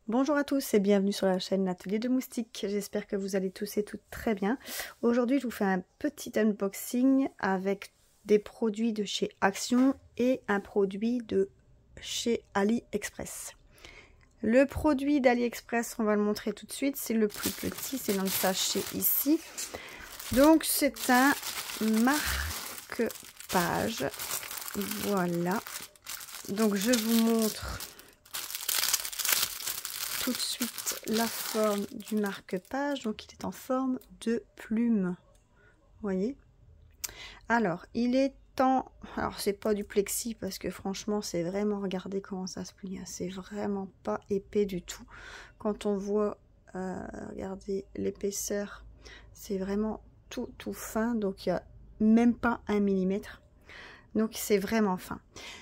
Bonjour à tous et bienvenue sur la chaîne L'Atelier de Moustique. J'espère que vous allez tous et toutes très bien. Aujourd'hui, je vous fais un petit unboxing avec des produits de chez Action et un produit de chez AliExpress. Le produit d'AliExpress, on va le montrer tout de suite. C'est le plus petit, c'est dans le sachet ici. Donc, c'est un marque-page. Voilà. Donc, je vous montre tout de suite la forme du marque-page. Donc il est en forme de plume, vous voyez. Alors il est en, alors c'est pas du plexi parce que franchement c'est vraiment, regardez comment ça se plie, c'est vraiment pas épais du tout. Quand on voit regardez l'épaisseur, c'est vraiment tout fin, donc il n'y a même pas 1 mm, donc c'est vraiment fin.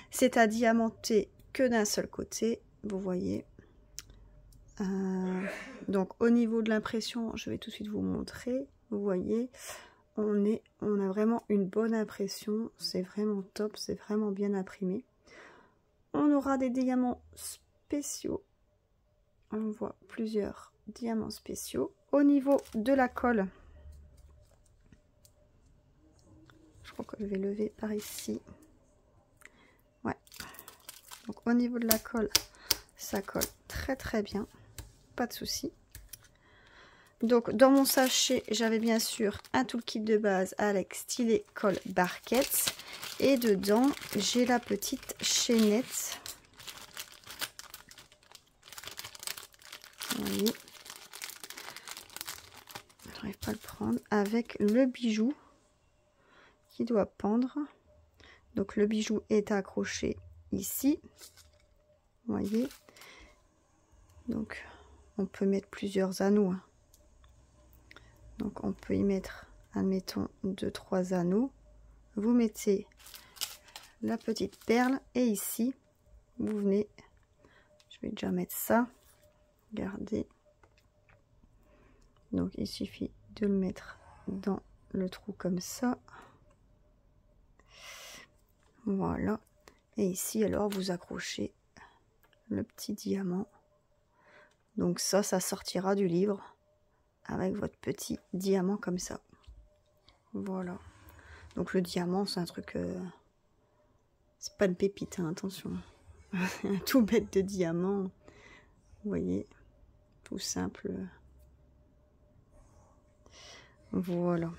C'est à diamanter que d'un seul côté, vous voyez. Donc au niveau de l'impression, je vais tout de suite vous montrer. Vous voyez, on a vraiment une bonne impression. C'est vraiment top, c'est vraiment bien imprimé. On aura des diamants spéciaux. On voit plusieurs diamants spéciaux. Au niveau de la colle, je crois que je vais lever par ici. Ouais. Donc au niveau de la colle, ça colle très bien. Pas de souci. Donc dans mon sachet, j'avais bien sûr un toolkit de base avec stylet, colle, barquette, et dedans j'ai la petite chaînette. Vous voyez, j'arrive pas à le prendre, avec le bijou qui doit pendre. Donc le bijou est accroché ici, vous voyez. Donc on peut mettre plusieurs anneaux, hein. Donc on peut y mettre, admettons, 2-3 anneaux. Vous mettez la petite perle et ici vous venez, je vais déjà mettre ça, regardez. Donc il suffit de le mettre dans le trou comme ça. Voilà. Et ici alors vous accrochez le petit diamant. Donc ça sortira du livre avec votre petit diamant comme ça. Voilà. Donc le diamant, c'est un truc, c'est pas une pépite, hein, attention. Un tout bête de diamant, vous voyez, tout simple. Voilà.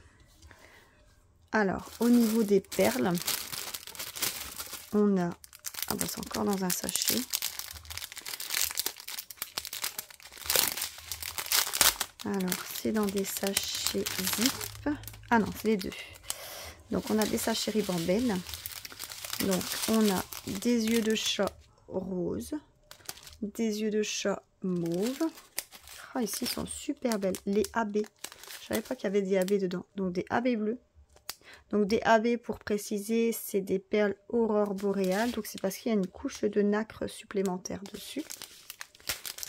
Alors au niveau des perles, on a, ah bah c'est encore dans un sachet. Alors c'est dans des sachets zip. Ah non, c'est les deux. Donc on a des sachets ribambelle. Donc on a des yeux de chat rose, des yeux de chat mauve. Ah, ici ils sont super belles. Les AB. Je savais pas qu'il y avait des AB dedans. Donc des AB bleus. Donc des AB, pour préciser, c'est des perles aurore boréale. Donc c'est parce qu'il y a une couche de nacre supplémentaire dessus.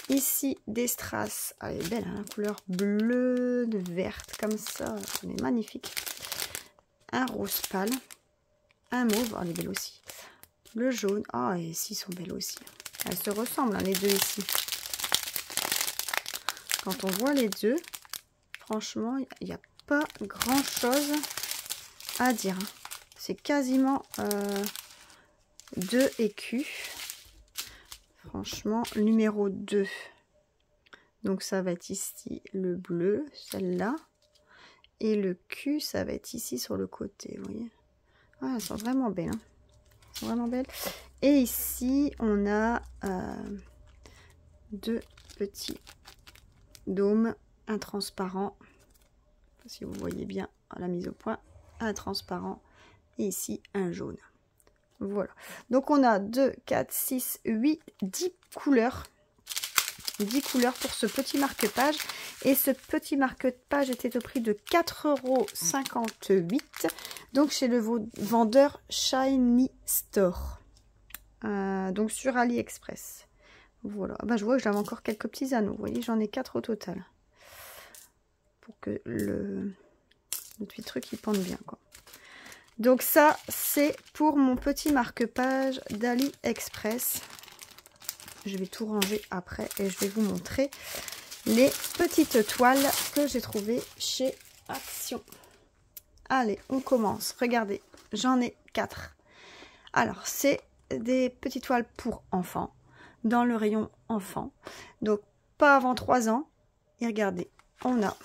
Ici des strass. Ah, elle est belle, hein, la couleur bleue, verte comme ça. Elle est magnifique. Un rose pâle. Un mauve. Oh, elle est belle aussi. Le jaune. Ah, oh, et ici sont belles aussi. Elles se ressemblent, hein, les deux ici. Quand on voit les deux, franchement, il n'y a pas grand chose à dire. C'est quasiment 2 écus. Franchement, numéro 2. Donc ça va être ici le bleu, celle-là. Et le cul, ça va être ici sur le côté, vous voyez. Ah, elles sont vraiment belles, hein. Elles sont vraiment belles. Et ici, on a 2 petits dômes, un transparent. Si vous voyez bien à la mise au point, un transparent. Et ici, un jaune. Voilà. Donc on a 2, 4, 6, 8, 10 couleurs. 10 couleurs pour ce petit marque-page. Et ce petit marque-page était au prix de 4,58 €. Donc chez le vendeur Shiny Store. Donc sur AliExpress. Voilà. Ah bah, je vois que j'avais encore quelques petits anneaux. Vous voyez, j'en ai 4 au total. Pour que le petit truc il pende bien, quoi. Donc ça, c'est pour mon petit marque-page d'AliExpress. je vais tout ranger après et je vais vous montrer les petites toiles que j'ai trouvées chez Action. Allez, on commence. Regardez, j'en ai 4. Alors, c'est des petites toiles pour enfants, dans le rayon enfants. Donc, pas avant 3 ans. Et regardez, on a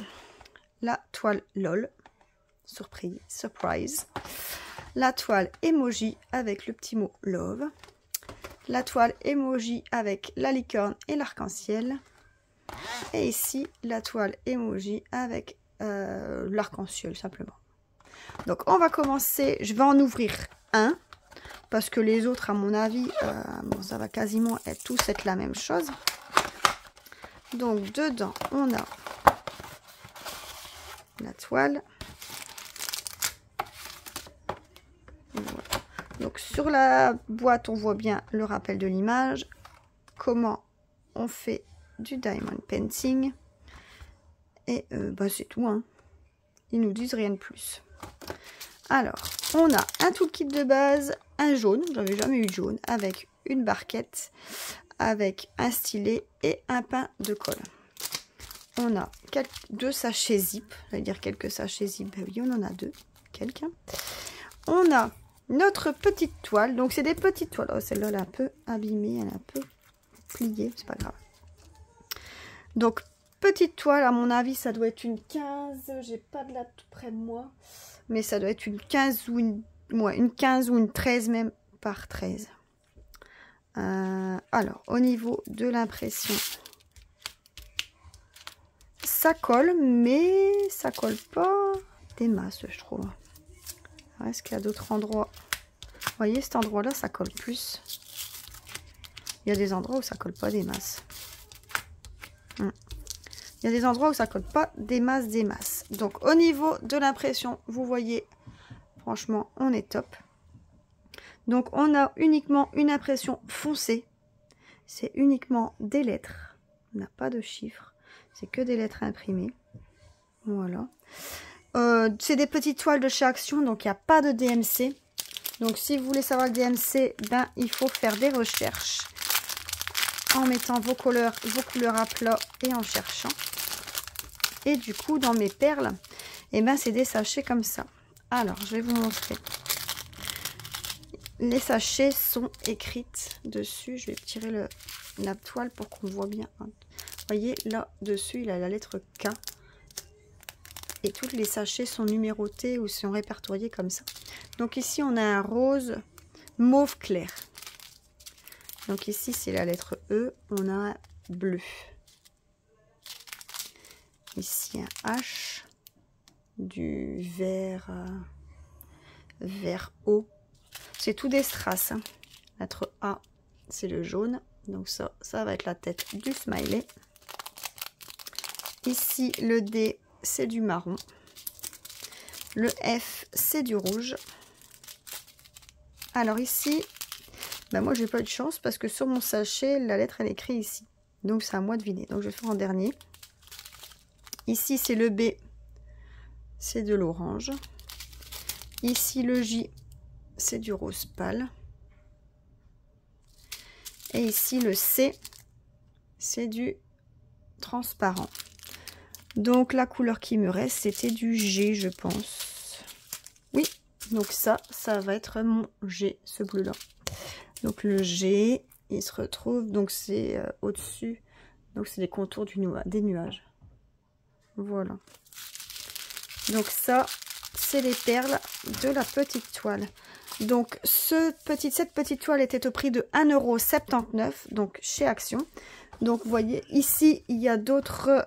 la toile LOL, surprise. La toile emoji avec le petit mot love. La toile emoji avec la licorne et l'arc-en-ciel. Et ici, la toile emoji avec l'arc-en-ciel simplement. Donc, on va commencer. Je vais en ouvrir un. Parce que les autres, à mon avis, bon, ça va quasiment tous être la même chose. Donc, dedans, on a la toile. Voilà. Donc, sur la boîte, on voit bien le rappel de l'image. Comment on fait du diamond painting. Et bah, c'est tout. Hein. Ils nous disent rien de plus. Alors, on a un toolkit de base, un jaune, j'avais jamais eu de jaune, avec une barquette, avec un stylet et un pain de colle. On a 2 sachets zip, j'allais dire quelques sachets zip, ben oui, on en a 2, quelques. On a notre petite toile, donc c'est des petites toiles. Oh, celle-là, elle est un peu abîmée, elle est un peu pliée, c'est pas grave. Donc, petite toile, à mon avis, ça doit être une 15, j'ai pas de là tout près de moi. Mais ça doit être une 15 ou une 15 ou une 13 même par 13. Alors, au niveau de l'impression, ça colle, mais ça colle pas des masses, je trouve. Est-ce qu'il y a d'autres endroits? Vous voyez, cet endroit-là, ça colle plus. Il y a des endroits où ça colle pas des masses. Il y a des endroits où ça colle pas des masses. Donc, au niveau de l'impression, vous voyez, franchement, on est top. Donc, on a uniquement une impression foncée. C'est uniquement des lettres. On n'a pas de chiffres. C'est que des lettres imprimées. Voilà. C'est des petites toiles de chez Action, donc il n'y a pas de DMC. Donc, si vous voulez savoir le DMC, ben, il faut faire des recherches en mettant vos couleurs à plat et en cherchant. Et du coup, dans mes perles, eh ben, c'est des sachets comme ça. Alors, je vais vous montrer. Les sachets sont écrites dessus. Je vais tirer la toile pour qu'on voit bien. Vous voyez, là, dessus, il a la lettre K. Et tous les sachets sont numérotés ou sont répertoriés comme ça. Donc ici, on a un rose mauve clair. Donc ici, c'est la lettre E. On a un bleu. Ici, un H. Du vert haut. C'est tout des strass. Hein. Lettre A, c'est le jaune. Donc ça va être la tête du smiley. Ici, le D, c'est du marron. Le F, c'est du rouge. Alors ici, ben moi, j'ai pas eu de chance parce que sur mon sachet, la lettre, elle est écrite ici. Donc, c'est à moi de deviner. Donc, je vais faire en dernier. Ici, c'est le B. C'est de l'orange. Ici, le J, c'est du rose pâle. Et ici, le C, c'est du transparent. Donc, la couleur qui me reste, c'était du G, je pense. Oui, donc ça va être mon G, ce bleu-là. Donc, le G, il se retrouve, donc c'est au-dessus. Donc, c'est les contours des nuages. Voilà. Donc, ça, c'est les perles de la petite toile. Donc, cette petite toile était au prix de 1,79 €, donc chez Action. Donc, vous voyez, ici, il y a d'autres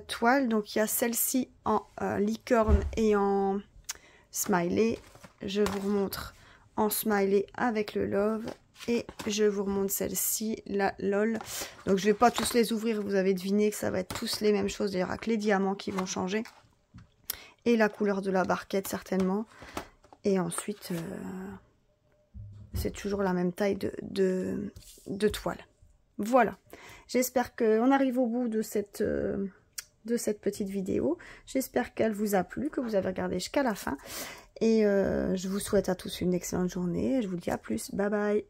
toiles. Donc, il y a celle-ci en licorne et en smiley. Je vous remontre en smiley avec le love. Et je vous remontre celle-ci, la LOL. Donc, je ne vais pas tous les ouvrir. Vous avez deviné que ça va être tous les mêmes choses. D'ailleurs, avec les diamants qui vont changer. Et la couleur de la barquette, certainement. Et ensuite, c'est toujours la même taille de toile. Voilà. J'espère qu'on arrive au bout de cette petite vidéo. J'espère qu'elle vous a plu, que vous avez regardé jusqu'à la fin. Et je vous souhaite à tous une excellente journée. Je vous dis à plus. Bye bye.